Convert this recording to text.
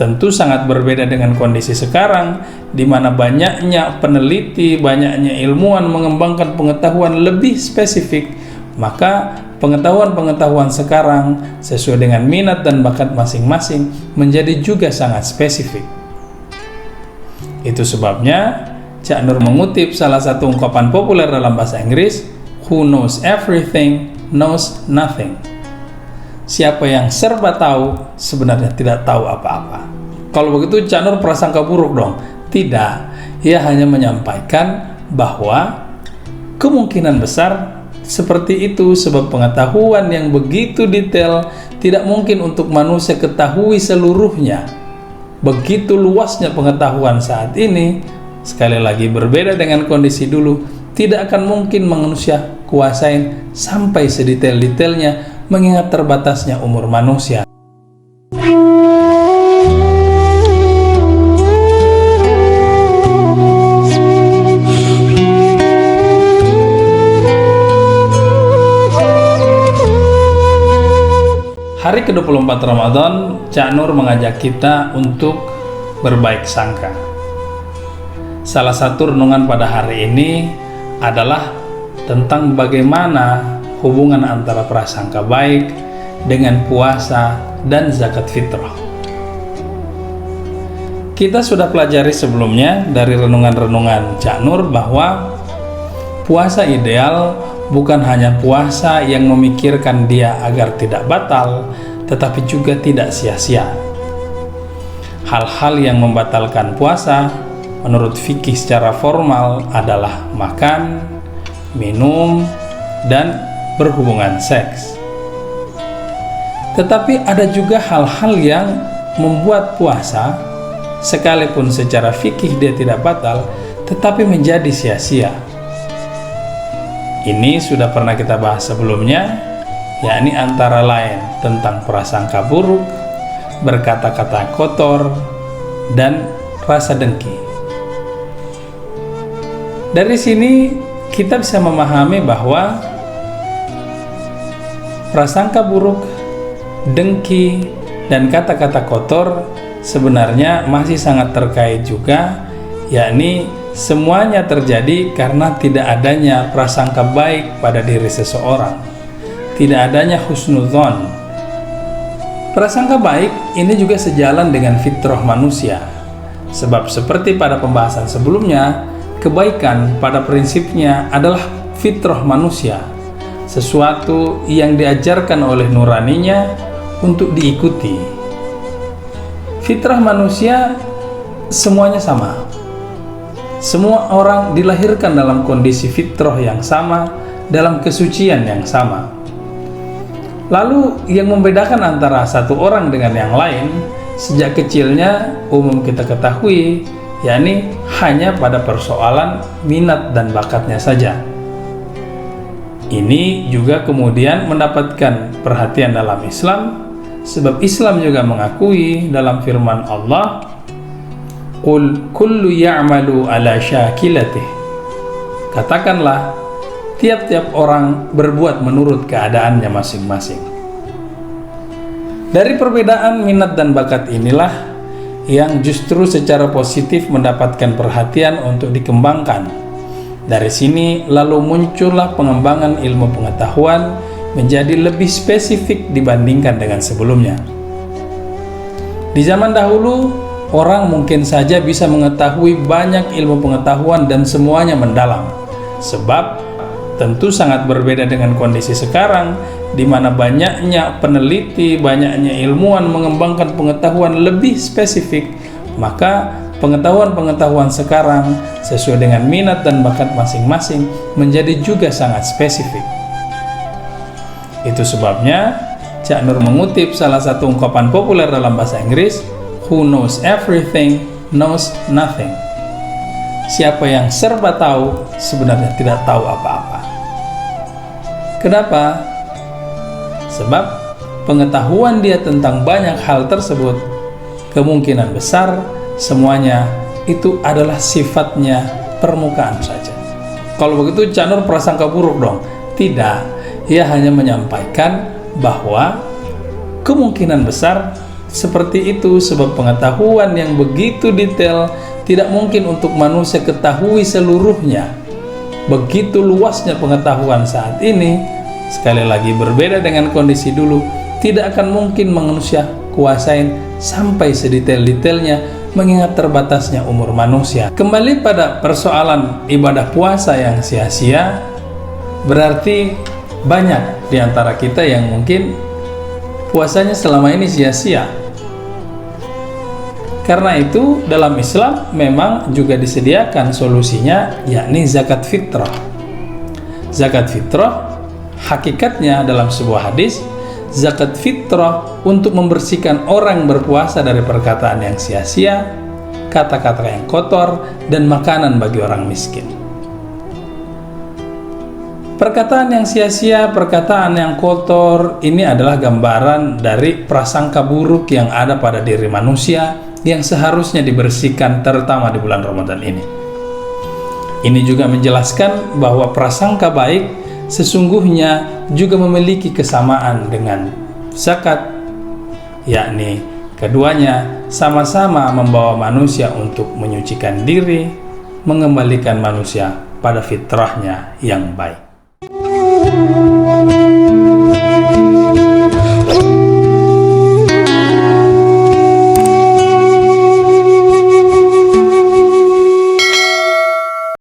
tentu sangat berbeda dengan kondisi sekarang, di mana banyaknya peneliti, banyaknya ilmuwan mengembangkan pengetahuan lebih spesifik. Maka pengetahuan-pengetahuan sekarang sesuai dengan minat dan bakat masing-masing menjadi juga sangat spesifik. Itu sebabnya Cak Nur mengutip salah satu ungkapan populer dalam bahasa Inggris, "Who knows everything knows nothing." Siapa yang serba tahu sebenarnya tidak tahu apa-apa. Kalau begitu Cak Nur prasangka buruk dong? Tidak, ia hanya menyampaikan bahwa kemungkinan besar seperti itu, sebab pengetahuan yang begitu detail tidak mungkin untuk manusia ketahui seluruhnya. Begitu luasnya pengetahuan saat ini, sekali lagi berbeda dengan kondisi dulu, tidak akan mungkin manusia kuasain sampai sedetail-detailnya mengingat terbatasnya umur manusia. Hari ke-24 Ramadan, Cak Nur mengajak kita untuk berbaik sangka. Salah satu renungan pada hari ini adalah tentang bagaimana hubungan antara prasangka baik dengan puasa dan zakat fitrah. Kita sudah pelajari sebelumnya dari renungan-renungan Cak Nur bahwa puasa ideal bukan hanya puasa yang memikirkan dia agar tidak batal, tetapi juga tidak sia-sia. Hal-hal yang membatalkan puasa menurut fikih secara formal adalah makan, minum, dan berhubungan seks. Tetapi ada juga hal-hal yang membuat puasa, sekalipun secara fikih dia tidak batal, tetapi menjadi sia-sia. Ini sudah pernah kita bahas sebelumnya, yakni antara lain tentang prasangka buruk, berkata-kata kotor, dan rasa dengki. Dari sini kita bisa memahami bahwa prasangka buruk, dengki, dan kata-kata kotor sebenarnya masih sangat terkait juga, yakni semuanya terjadi karena tidak adanya prasangka baik pada diri seseorang, tidak adanya husnudzon. Prasangka baik ini juga sejalan dengan fitrah manusia, sebab seperti pada pembahasan sebelumnya, kebaikan pada prinsipnya adalah fitrah manusia, sesuatu yang diajarkan oleh nuraninya untuk diikuti. Fitrah manusia semuanya sama. Semua orang dilahirkan dalam kondisi fitrah yang sama, dalam kesucian yang sama. Lalu yang membedakan antara satu orang dengan yang lain sejak kecilnya umum kita ketahui, yakni hanya pada persoalan minat dan bakatnya saja. Ini juga kemudian mendapatkan perhatian dalam Islam, sebab Islam juga mengakui dalam firman Allah, "Qul kullu ya'malu ala syakilatih." Katakanlah, tiap-tiap orang berbuat menurut keadaannya masing-masing. Dari perbedaan minat dan bakat inilah yang justru secara positif mendapatkan perhatian untuk dikembangkan. Dari sini lalu muncullah pengembangan ilmu pengetahuan menjadi lebih spesifik dibandingkan dengan sebelumnya. Di zaman dahulu, orang mungkin saja bisa mengetahui banyak ilmu pengetahuan dan semuanya mendalam, sebab tentu sangat berbeda dengan kondisi sekarang, di mana banyaknya peneliti, banyaknya ilmuwan mengembangkan pengetahuan lebih spesifik. Maka pengetahuan-pengetahuan sekarang sesuai dengan minat dan bakat masing-masing menjadi juga sangat spesifik. Itu sebabnya Cak Nur mengutip salah satu ungkapan populer dalam bahasa Inggris, "Who knows everything knows nothing." Siapa yang serba tahu sebenarnya tidak tahu apa-apa. Kenapa? Sebab pengetahuan dia tentang banyak hal tersebut kemungkinan besar semuanya itu adalah sifatnya permukaan saja. Kalau begitu Cak Nur prasangka buruk dong? Tidak, ia hanya menyampaikan bahwa kemungkinan besar seperti itu sebab pengetahuan yang begitu detail tidak mungkin untuk manusia ketahui seluruhnya. Begitu luasnya pengetahuan saat ini, sekali lagi berbeda dengan kondisi dulu, tidak akan mungkin manusia kuasain sampai sedetail-detailnya mengingat terbatasnya umur manusia. Kembali pada persoalan ibadah puasa yang sia-sia, berarti banyak di antara kita yang mungkin puasanya selama ini sia-sia. Karena itu dalam Islam memang juga disediakan solusinya, yakni zakat fitrah. Zakat fitrah hakikatnya dalam sebuah hadis, zakat fitrah untuk membersihkan orang berpuasa dari perkataan yang sia-sia, kata-kata yang kotor, dan makanan bagi orang miskin. Perkataan yang sia-sia, perkataan yang kotor, ini adalah gambaran dari prasangka buruk yang ada pada diri manusia yang seharusnya dibersihkan terutama di bulan Ramadan ini. Ini juga menjelaskan bahwa prasangka baik sesungguhnya juga memiliki kesamaan dengan zakat, yakni keduanya sama-sama membawa manusia untuk menyucikan diri, mengembalikan manusia pada fitrahnya yang baik.